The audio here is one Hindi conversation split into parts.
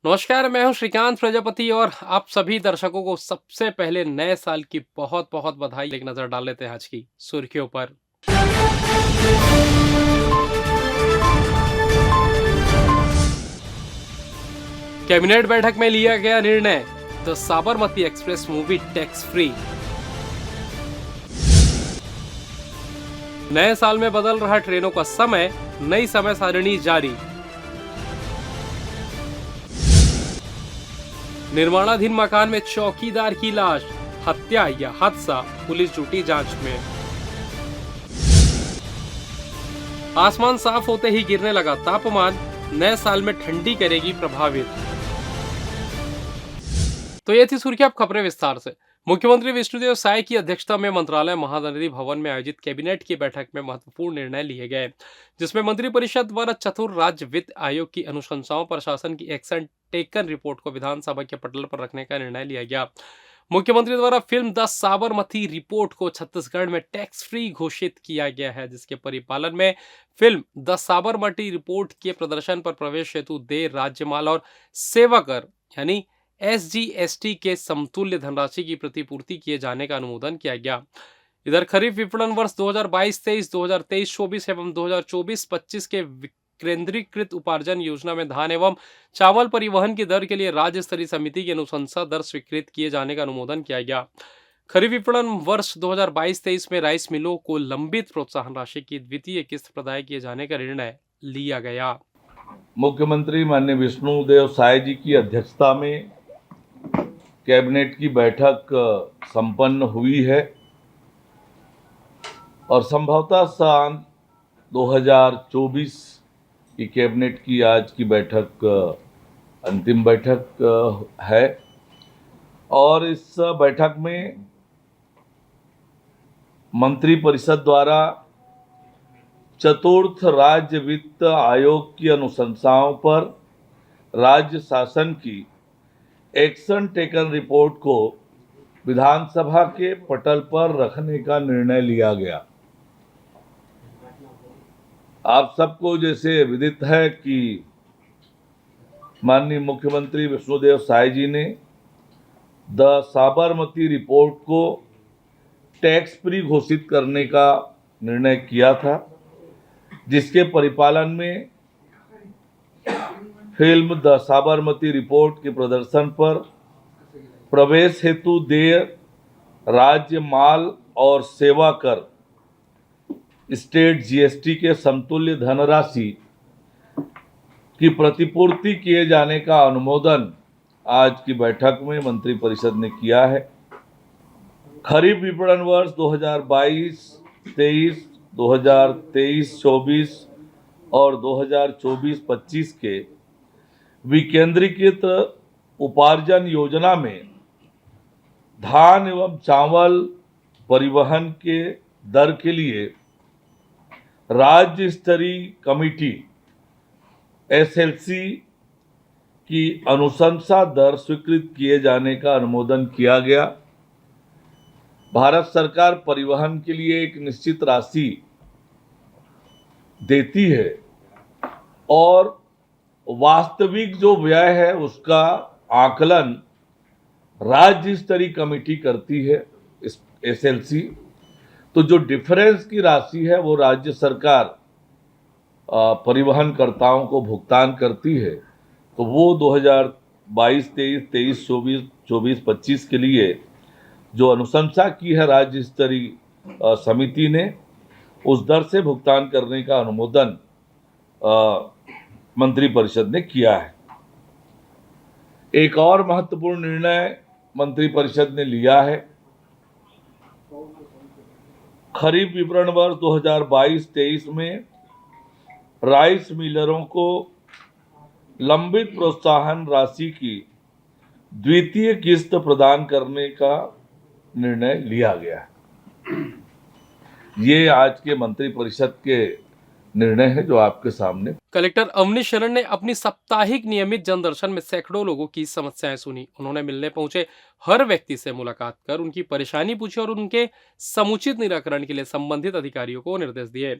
नमस्कार, मैं हूं श्रीकांत प्रजापति और आप सभी दर्शकों को सबसे पहले नए साल की बहुत बहुत बधाई। एक नजर डाल लेते हैं आज की सुर्खियों पर। कैबिनेट बैठक में लिया गया निर्णय, the Sabarmati express movie tax free. नए साल में बदल रहा ट्रेनों का समय, नई समय सारिणी जारी। निर्माणाधीन मकान में चौकीदार की लाश, हत्या या हादसा, पुलिस जुटी जांच में। आसमान साफ होते ही गिरने लगा तापमान, नए साल में ठंडी करेगी प्रभावित। तो ये थी सुर्खियां, अब खबरें विस्तार से। मुख्यमंत्री विष्णुदेव साय की अध्यक्षता में मंत्रालय महानदी भवन में आयोजित कैबिनेट की बैठक में महत्वपूर्ण निर्णय लिए गए, जिसमें मंत्रिपरिषद द्वारा चतुर राज्य वित्त आयोग की अनुशंसाओं पर शासन की एक्शन टेकन रिपोर्ट को विधानसभा के पटल पर रखने का निर्णय लिया गया। मुख्यमंत्री द्वारा फिल्म द साबरमती रिपोर्ट को छत्तीसगढ़ में टैक्स फ्री घोषित किया गया है, जिसके परिपालन में फिल्म द साबरमती रिपोर्ट के प्रदर्शन पर प्रवेश हेतु देय राज्य माल और सेवा कर यानी SGST के समतुल्य धनराशि की प्रतिपूर्ति किए जाने का अनुमोदन किया गया। इधर खरीफ विपणन वर्ष 2022-23, 2023-24 एवं 2024-25 के केंद्रीकृत उपार्जन योजना में धान एवं चावल परिवहन की दर के लिए राज्य स्तरीय समिति की अनुशंसा दर स्वीकृत किए जाने का अनुमोदन किया गया। खरीफ विपणन वर्ष 2022-23 में राइस मिलों को लंबित प्रोत्साहन राशि की द्वितीय किस्त प्रदाय किए जाने का निर्णय लिया गया। मुख्यमंत्री माननीय विष्णुदेव साय जी की अध्यक्षता में कैबिनेट की बैठक संपन्न हुई है और संभवतः सन 2024 की कैबिनेट की आज की बैठक अंतिम बैठक है और इस बैठक में मंत्रिपरिषद द्वारा चतुर्थ राज्य वित्त आयोग की अनुशंसाओं पर राज्य शासन की एक्शन टेकन रिपोर्ट को विधानसभा के पटल पर रखने का निर्णय लिया गया। आप सबको जैसे विदित है कि माननीय मुख्यमंत्री विष्णुदेव साय जी ने द साबरमती रिपोर्ट को टैक्स फ्री घोषित करने का निर्णय किया था, जिसके परिपालन में फिल्म द साबरमती रिपोर्ट के प्रदर्शन पर प्रवेश हेतु देय राज्य माल और सेवा कर स्टेट GST के समतुल्य धनराशि की प्रतिपूर्ति किए जाने का अनुमोदन आज की बैठक में मंत्रिपरिषद ने किया है। खरीफ विपणन वर्ष 2022-23, 2023-24 और 2024-25 के विकेंद्रीकृत उपार्जन योजना में धान एवं चावल परिवहन के दर के लिए राज्य स्तरीय कमेटी SLC की अनुशंसा दर स्वीकृत किए जाने का अनुमोदन किया गया। भारत सरकार परिवहन के लिए एक निश्चित राशि देती है और वास्तविक जो व्यय है उसका आकलन राज्य स्तरीय कमेटी करती है SLC। तो जो डिफरेंस की राशि है वो राज्य सरकार परिवहनकर्ताओं को भुगतान करती है। तो वो 2022-23, 23-24, 24-25 के लिए जो अनुशंसा की है राज्य स्तरीय समिति ने, उस दर से भुगतान करने का अनुमोदन मंत्रिपरिषद ने किया है। एक और महत्वपूर्ण निर्णय मंत्रिपरिषद ने लिया है। खरीफ विपणन वर्ष 2022-23 में राइस मिलरों को लंबित प्रोत्साहन राशि की द्वितीय किस्त प्रदान करने का निर्णय लिया गया है। ये आज के मंत्रिपरिषद के निर्णय है जो आपके सामने। कलेक्टर अवनीश शरण ने अपनी साप्ताहिक नियमित जनदर्शन में सैकड़ों लोगों की समस्याएं सुनी। उन्होंने मिलने पहुंचे हर व्यक्ति से मुलाकात कर उनकी परेशानी पूछी और उनके समुचित निराकरण के लिए संबंधित अधिकारियों को निर्देश दिए।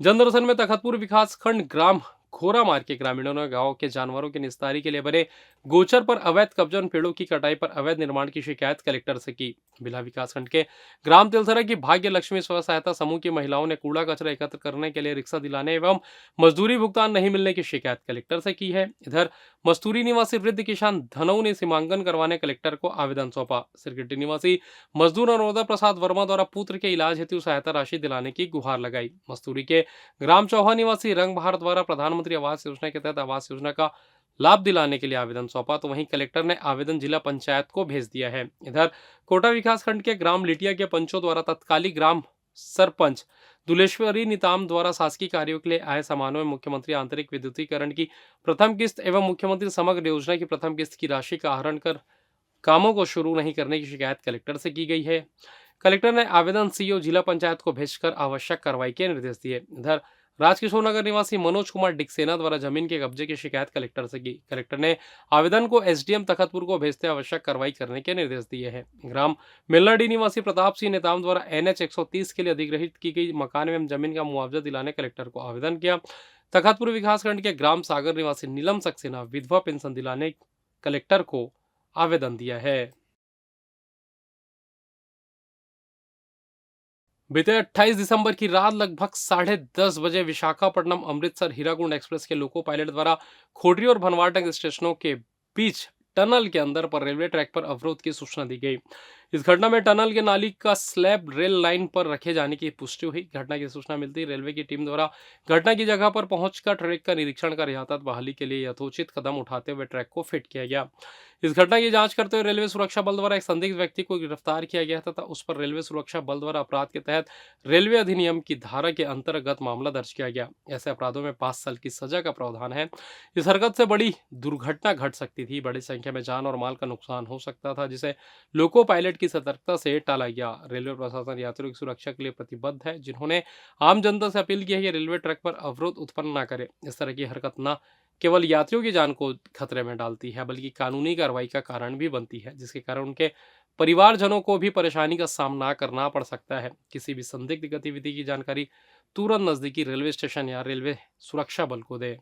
जनदर्शन में तखतपुर विकासखंड ग्राम खोरामार के ग्रामीणों ने गांव के जानवरों के निस्तारी के लिए बने गोचर पर अवैध कब्जा और पेड़ों की कटाई पर अवैध निर्माण की शिकायत कलेक्टर से की। बिला विकासखंड के ग्राम तिलसरा की भाग्य लक्ष्मी स्व सहायता समूह की महिलाओं ने कूड़ा कचरा एकत्र करने के लिए रिक्शा दिलाने एवं मजदूरी भुगतान नहीं मिलने की शिकायत कलेक्टर से की है। इधर मस्तूरी निवासी वृद्ध किसान धनऊ ने सीमांकन करवाने कलेक्टर को आवेदन सौंपा। सिरगिट्टी निवासी मजदूर अनुराधा प्रसाद वर्मा द्वारा पुत्र के इलाज हेतु सहायता राशि दिलाने की गुहार लगाई। मस्तूरी के ग्राम चौहा निवासी रंग बहार द्वारा प्रधानमंत्री आवास योजना के तहत आवास योजना का लाभ दिलाने के लिए आवेदन सौंपा, तो वहीं कलेक्टर ने आवेदन जिला पंचायत को भेज दिया है। इधर कोटा विकासखंड के ग्राम लिटिया के पंचों द्वारा तत्कालीन ग्राम सरपंच दुलेश्वरी निताम द्वारा शासकीय कार्यों के लिए आय समारोह में मुख्यमंत्री आंतरिक विद्युतीकरण की प्रथम किस्त एवं मुख्यमंत्री समग्र योजना की प्रथम किस्त की राशि का आहरण कर कामों को शुरू नहीं करने की शिकायत कलेक्टर से की गई है। कलेक्टर ने आवेदन सीईओ जिला पंचायत को भेजकर आवश्यक कार्रवाई के निर्देश दिए। इधर राजकिशोर नगर निवासी मनोज कुमार डिक्सेना द्वारा जमीन के कब्जे की शिकायत कलेक्टर से की। कलेक्टर ने आवेदन को एसडीएम तखतपुर को भेजते आवश्यक कार्रवाई करने के निर्देश दिए हैं। ग्राम मिलनाडी निवासी प्रताप सिंह नेताम द्वारा NH 130 के लिए अधिग्रहित की गई मकान एवं जमीन का मुआवजा दिलाने कलेक्टर को आवेदन किया। तखतपुर विकासखंड के ग्राम सागर निवासी नीलम सक्सेना विधवा पेंशन दिलाने कलेक्टर को आवेदन दिया है। बीते 28 दिसंबर की रात लगभग 10:30 बजे विशाखापट्टनम अमृतसर हीराकुंड एक्सप्रेस के लोको पायलट द्वारा खोडरी और भनवाटक स्टेशनों के बीच टनल के अंदर पर रेलवे ट्रैक पर अवरोध की सूचना दी गई। इस घटना में टनल के नाली का स्लैब रेल लाइन पर रखे जाने की पुष्टि हुई। घटना की सूचना मिलती रेलवे की टीम द्वारा घटना की जगह पर पहुंचकर ट्रैक का निरीक्षण कर यातायात बहाली के लिए यथोचित कदम उठाते हुए ट्रैक को फिट किया गया। इस घटना की जांच करते हुए रेलवे सुरक्षा बल द्वारा एक संदिग्ध व्यक्ति को गिरफ्तार किया गया तथा उस पर रेलवे सुरक्षा बल द्वारा अपराध के तहत रेलवे अधिनियम की धारा के अंतर्गत मामला दर्ज किया गया। ऐसे अपराधों में 5 साल की सजा का प्रावधान है। इस हरकत से बड़ी दुर्घटना घट सकती थी, बड़ी संख्या में जान और माल का नुकसान हो सकता था, जिसे लोको पायलट की सतर्कता से टाला गया। रेलवे प्रशासन यात्रियों की सुरक्षा के लिए प्रतिबद्ध है, जिन्होंने आम जनता से अपील की है कि रेलवे ट्रैक पर अवरोध उत्पन्न न करे। इस तरह की हरकत न केवल यात्रियों की जान को खतरे में डालती है बल्कि कानूनी कार्रवाई का कारण भी बनती है, जिसके कारण उनके परिवारजनों को भी परेशानी का सामना करना पड़ सकता है। किसी भी संदिग्ध गतिविधि की जानकारी तुरंत नजदीकी रेलवे स्टेशन या रेलवे सुरक्षा बल को दे।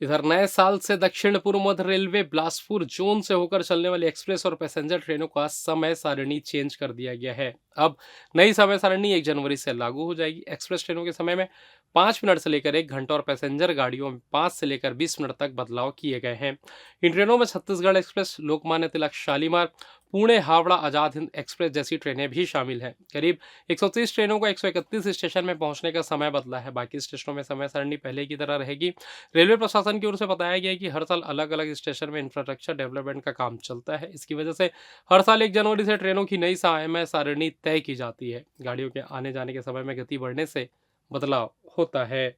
इधर नए साल से दक्षिण पूर्व मध्य रेलवे बिलासपुर जोन से होकर चलने वाली एक्सप्रेस और पैसेंजर ट्रेनों का समय सारणी चेंज कर दिया गया है। अब नई समय सारणी 1 जनवरी से लागू हो जाएगी। एक्सप्रेस ट्रेनों के समय में 5 मिनट से लेकर 1 घंटा और पैसेंजर गाड़ियों में 5 से लेकर 20 मिनट तक बदलाव किए गए हैं। इन ट्रेनों में छत्तीसगढ़ एक्सप्रेस, लोकमान्य तिलक शालीमार, पुणे हावड़ा आजाद हिंद एक्सप्रेस जैसी ट्रेनें भी शामिल हैं। करीब 130 ट्रेनों को 131 स्टेशन में पहुंचने का समय बदला है। बाकी स्टेशनों में समय सारणी पहले की तरह रहेगी। रेलवे प्रशासन की ओर से बताया गया है कि हर साल अलग अलग स्टेशन में इंफ्रास्ट्रक्चर डेवलपमेंट का काम चलता है। इसकी वजह से हर साल 1 जनवरी से ट्रेनों की नई समय सारणी तय की जाती है। गाड़ियों के आने जाने के समय में गति बढ़ने से बदलाव होता है।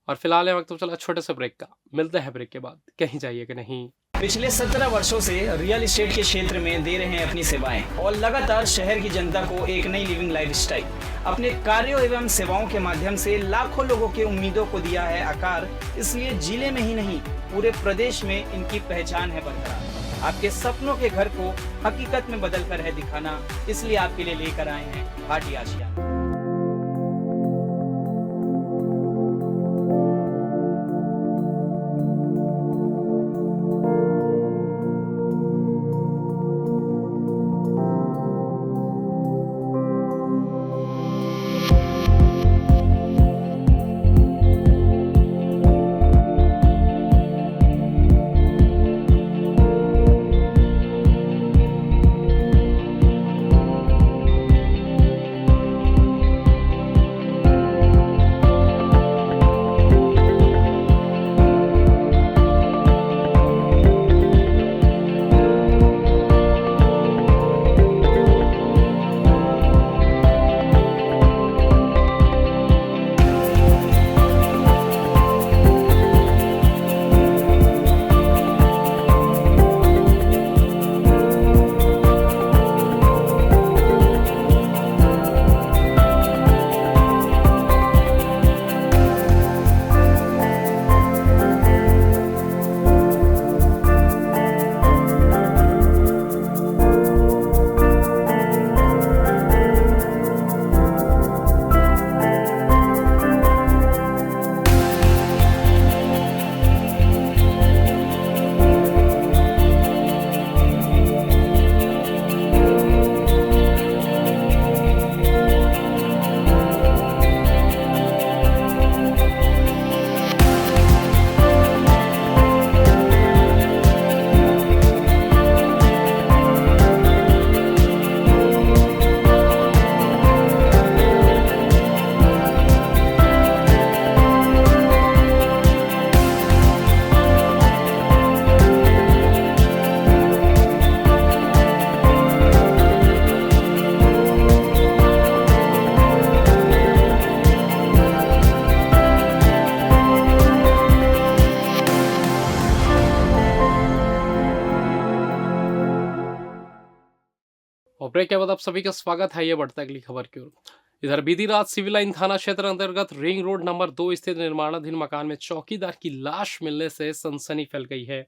और फिलहाल ये वक्त तो चला छोटे से ब्रेक का, मिलते हैं ब्रेक के बाद, कहीं जाइएगा नहीं। पिछले 17 वर्षों से रियल एस्टेट के क्षेत्र में दे रहे हैं अपनी सेवाएं और लगातार शहर की जनता को एक नई लिविंग लाइफस्टाइल। अपने कार्यों एवं सेवाओं के माध्यम से लाखों लोगों की उम्मीदों को दिया है आकार। इसलिए जिले में ही नहीं पूरे प्रदेश में इनकी पहचान है बरकरार। आपके सपनों के घर को हकीकत में बदल कर है दिखाना, इसलिए आपके लिए लेकर आए हैं भाटी आशिया। ब्रेक के बाद आप सभी का स्वागत है। ये बढ़ता है अगली खबर की ओर। इधर बीती रात सिविल लाइन थाना क्षेत्र अंतर्गत रिंग रोड नंबर 2 स्थित निर्माणाधीन मकान में चौकीदार की लाश मिलने से सनसनी फैल गई है।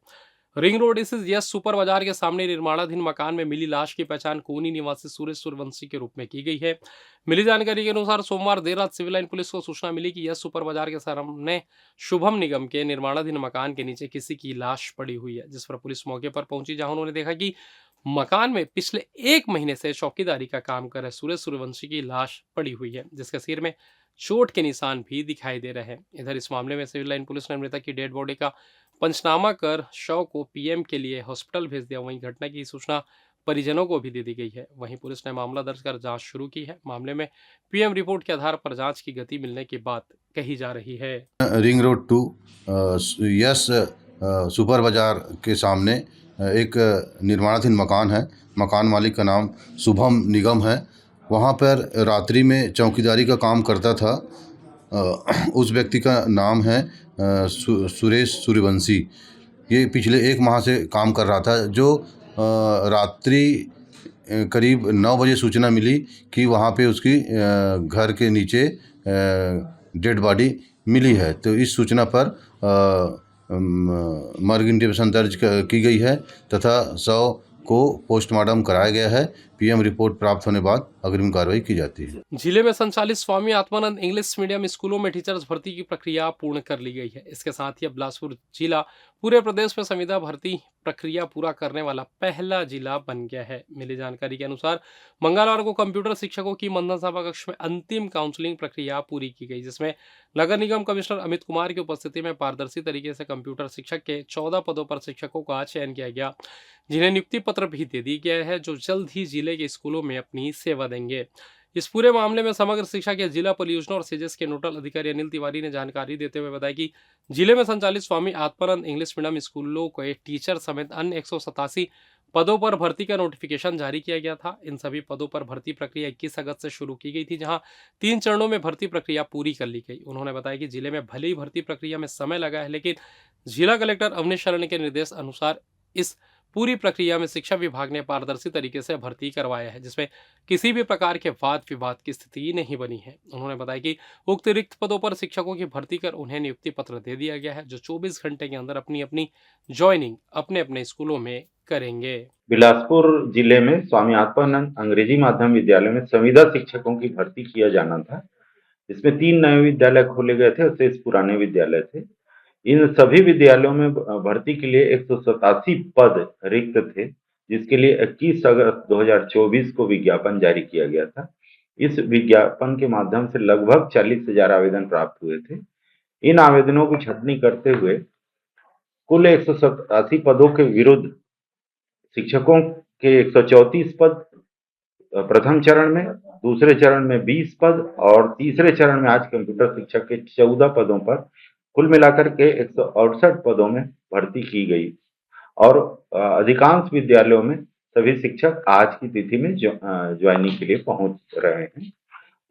रिंग रोड स्थित यस सुपर बाजार के सामने निर्माणाधीन मकान में मिली लाश की पहचान कोनी निवासी सुरेश सूर्यवंशी के रूप में की गई है। मिली जानकारी के अनुसार सोमवार देर रात सिविल लाइन पुलिस को सूचना मिली कि यस सुपर बाजार के सामने शुभम निगम के निर्माणाधीन मकान के नीचे किसी की लाश पड़ी हुई है, जिस पर पुलिस मौके पर पहुंची, जहां उन्होंने देखा कि मकान में पिछले 1 महीने से चौकीदारी का काम कर रहे सुरेश सूर्यवंशी की लाश पड़ी हुई है, जिसके सिर में चोट के निशान भी दिखाई दे रहे हैं। इधर इस मामले में सिविल लाइन पुलिस ने मृतक की डेड बॉडी का पंचनामा कर शव को पीएम के लिए हॉस्पिटल भेज दिया। वहीं घटना की सूचना परिजनों को भी दे दी गई है। वहीं पुलिस ने मामला दर्ज कर जांच शुरू की है। मामले में पीएम रिपोर्ट के आधार पर जांच की गति मिलने की बात कही जा रही है। रिंग रोड 2 यस सुपर बाजार के सामने एक निर्माणाधीन मकान है। मकान मालिक का नाम शुभम निगम है। वहाँ पर रात्रि में चौकीदारी का काम करता था। उस व्यक्ति का नाम है सुरेश सूर्यवंशी। ये पिछले 1 माह से काम कर रहा था। जो रात्रि करीब 9 बजे सूचना मिली कि वहाँ पे उसकी घर के नीचे डेड बॉडी मिली है, तो इस सूचना पर मर्ग इंटीमेशन दर्ज की गई है तथा शव को पोस्टमार्टम कराया गया है। पीएम रिपोर्ट प्राप्त होने बाद अग्रिम कार्रवाई की जाती है। जिले में संचालित स्वामी आत्मानंद इंग्लिश मीडियम स्कूलों में टीचर्स भर्ती की प्रक्रिया पूर्ण कर ली गई है। इसके साथ ही अब बिलासपुर जिला पूरे प्रदेश में संविदा भर्ती प्रक्रिया पूरा करने वाला पहला जिला बन गया है। मिली जानकारी के अनुसार मंगलवार को कंप्यूटर शिक्षकों की मंथन सभा कक्ष में अंतिम काउंसलिंग प्रक्रिया पूरी की गई, जिसमें नगर निगम कमिश्नर अमित कुमार की उपस्थिति में पारदर्शी तरीके से कंप्यूटर शिक्षक के 14 पदों पर शिक्षकों का चयन किया गया, जिन्हें नियुक्ति पत्र भी दे दी गया है, जो जल्द ही जिले के स्कूलों में अपनी सेवा देंगे। इस पूरे मामले में समग्र शिक्षा के जिला परियोजना और सीजेस के नोडल अधिकारी अनिल तिवारी ने जानकारी देते हुए बताया कि जिले में संचालित स्वामी आत्मानंद इंग्लिश मीडियम स्कूलों के टीचर समेत अन्य 187 पदों पर भर्ती का नोटिफिकेशन जारी किया गया था। इन सभी पदों पर भर्ती प्रक्रिया 21 अगस्त से शुरू की गई थी, जहां 3 चरणों में भर्ती प्रक्रिया पूरी कर ली गई। उन्होंने बताया कि जिले में भले ही भर्ती प्रक्रिया में समय लगा है, लेकिन जिला कलेक्टर अवनीश शरण के निर्देश अनुसार इस पूरी प्रक्रिया में शिक्षा विभाग ने पारदर्शी तरीके से भर्ती करवाया है, जिसमें किसी भी प्रकार के वाद विवाद की स्थिति नहीं बनी है। उन्होंने बताया कि उक्त रिक्त पदों पर शिक्षकों की भर्ती कर उन्हें नियुक्ति पत्र दे दिया गया है, जो 24 घंटे के अंदर अपनी अपनी ज्वाइनिंग अपने अपने स्कूलों में करेंगे। बिलासपुर जिले में स्वामी आत्मानंद अंग्रेजी माध्यम विद्यालय में संविदा शिक्षकों की भर्ती किया जाना था। इसमें 3 नए विद्यालय खोले गए थे और 6 पुराने विद्यालय थे। इन सभी विद्यालयों में भर्ती के लिए 187 पद रिक्त थे, जिसके लिए 21 अगस्त 2024 को विज्ञापन जारी किया गया था। इस विज्ञापन के माध्यम से लगभग 40,000 आवेदन प्राप्त हुए थे। इन आवेदनों की छंटनी करते हुए कुल 187 पदों के विरुद्ध शिक्षकों के 134 पद प्रथम चरण में, दूसरे चरण में 20 पद और तीसरे चरण में आज कंप्यूटर शिक्षक के 14 पदों पर कुल मिलाकर के 168 पदों में भर्ती की गई और अधिकांश विद्यालयों में सभी शिक्षक आज की तिथि में ज्वाइनिंग के लिए पहुंच रहे हैं।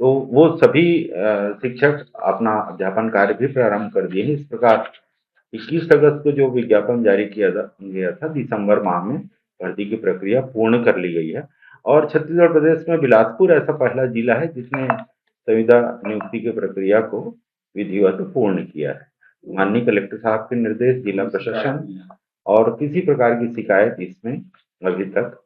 तो वो सभी शिक्षक अपना अध्यापन कार्य भी प्रारंभ कर दिए हैं। इस प्रकार 21 अगस्त को जो विज्ञापन जारी किया गया था, दिसंबर माह में भर्ती की प्रक्रिया पूर्ण कर ली गई है और छत्तीसगढ़ प्रदेश में बिलासपुर ऐसा पहला जिला है जिसने संविदा नियुक्ति की प्रक्रिया को विधिवत पूर्ण किया है। माननीय कलेक्टर साहब के निर्देश, जिला प्रशासन और किसी प्रकार की शिकायत इसमें अभी तक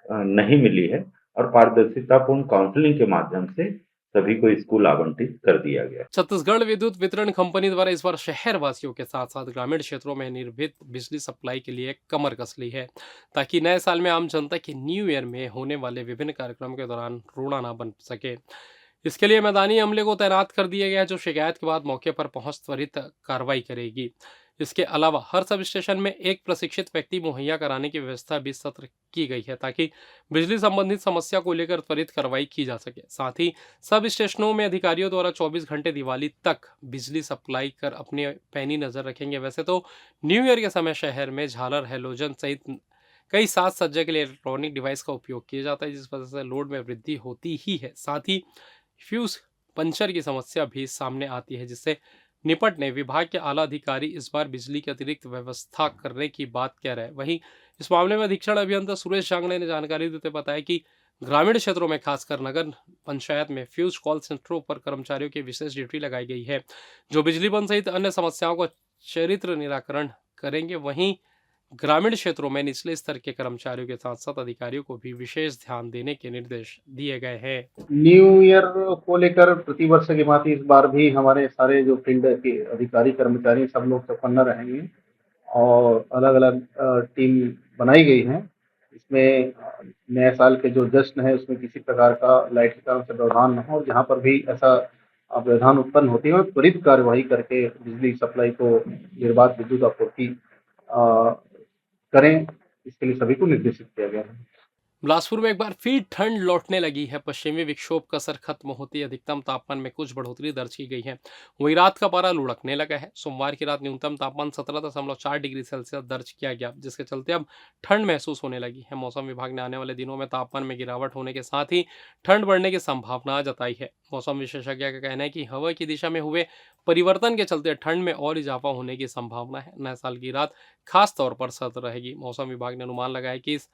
नहीं मिली है और पारदर्शितापूर्ण काउंसलिंग के माध्यम से सभी को स्कूल आवंटित कर दिया गया। छत्तीसगढ़ विद्युत वितरण कंपनी द्वारा इस बार शहर वासियों के साथ साथ ग्रामीण क्षेत्रों में निर्भित बिजली सप्लाई के लिए कमर कस ली है, ताकि नए साल में आम जनता के न्यू ईयर में होने वाले विभिन्न कार्यक्रम के दौरान रोड़ा ना बन सके। इसके लिए मैदानी अमले को तैनात कर दिया गया है, जो शिकायत के बाद मौके पर पहुंच त्वरित कार्रवाई करेगी। इसके अलावा हर सब स्टेशन में एक प्रशिक्षित व्यक्ति मुहैया कराने की व्यवस्था भी सत्र की गई है, ताकि बिजली संबंधित समस्या को लेकर त्वरित कार्रवाई की जा सके। साथ ही सब स्टेशनों में अधिकारियों द्वारा 24 घंटे दिवाली तक बिजली सप्लाई कर अपने पैनी नजर रखेंगे। वैसे तो न्यू ईयर के समय शहर में झालर, हैलोजन सहित कई साज सज्जा के लिए इलेक्ट्रॉनिक डिवाइस का उपयोग किया जाता है, जिस वजह से लोड में वृद्धि होती ही है। साथ ही फ्यूज पंचर की समस्या भी सामने आती है, जिससे निपटने विभाग के आला अधिकारी इस बार बिजली की अतिरिक्त व्यवस्था करने की बात कह रहे हैं। वहीं इस मामले में अधीक्षण अभियंता सुरेश जांगड़े ने जानकारी देते बताया कि ग्रामीण क्षेत्रों में खासकर नगर पंचायत में फ्यूज कॉल सेंटरों पर कर्मचारियों की विशेष ड्यूटी लगाई गई है, जो बिजली बंद सहित अन्य समस्याओं का चरित्र निराकरण करेंगे। वहीं ग्रामीण क्षेत्रों में निचले स्तर के कर्मचारियों के साथ साथ अधिकारियों को भी विशेष ध्यान देने के निर्देश दिए गए हैं। न्यू ईयर को लेकर प्रतिवर्ष की भांति इस बार भी हमारे सारे जो फील्ड के अधिकारी कर्मचारी सब लोग चौकन्ना रहेंगे और अलग अलग टीम बनाई गई है। इसमें नए साल के जो जश्न है उसमें किसी प्रकार का लाइट के कारण से व्यवधान न हो और जहाँ पर भी ऐसा व्यवधान उत्पन्न होती है त्वरित कार्यवाही करके बिजली सप्लाई को निर्बाध विद्युत आपूर्ति करें, इसके लिए सभी को निर्देशित किया गया है। बिलासपुर में एक बार फिर ठंड लौटने लगी है। पश्चिमी विक्षोभ का असर खत्म होते ही अधिकतम तापमान में कुछ बढ़ोतरी दर्ज की गई है। वहीं रात का पारा लुढ़कने लगा है। सोमवार की रात न्यूनतम तापमान 17.4 डिग्री सेल्सियस दर्ज किया गया, जिसके चलते अब ठंड महसूस होने लगी है। मौसम विभाग ने आने वाले दिनों में तापमान में गिरावट होने के साथ ही ठंड बढ़ने की संभावना जताई है। मौसम विशेषज्ञ का कहना है कि हवा की दिशा में हुए परिवर्तन के चलते ठंड में और इजाफा होने की संभावना है। नए साल की रात खास तौर पर सर्द रहेगी। मौसम विभाग ने अनुमान लगाया कि इस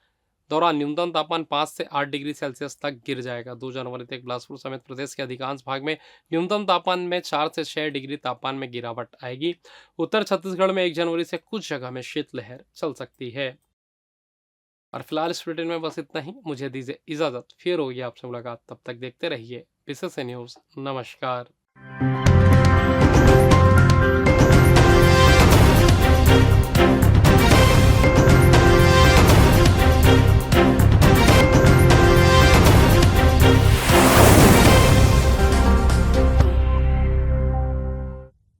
दौरान न्यूनतम तापमान 5 से 8 डिग्री सेल्सियस तक गिर जाएगा। 2 जनवरी तक बिलासपुर समेत प्रदेश के अधिकांश भाग में न्यूनतम तापमान में 4 से 6 डिग्री तापमान में गिरावट आएगी। उत्तर छत्तीसगढ़ में 1 जनवरी से कुछ जगह में शीतलहर चल सकती है। और फिलहाल इस बुलेटिन में बस इतना ही। मुझे दीजिए इजाजत, फिर होगी आपसे मुलाकात। तब तक देखते रहिए BCC न्यूज़। नमस्कार।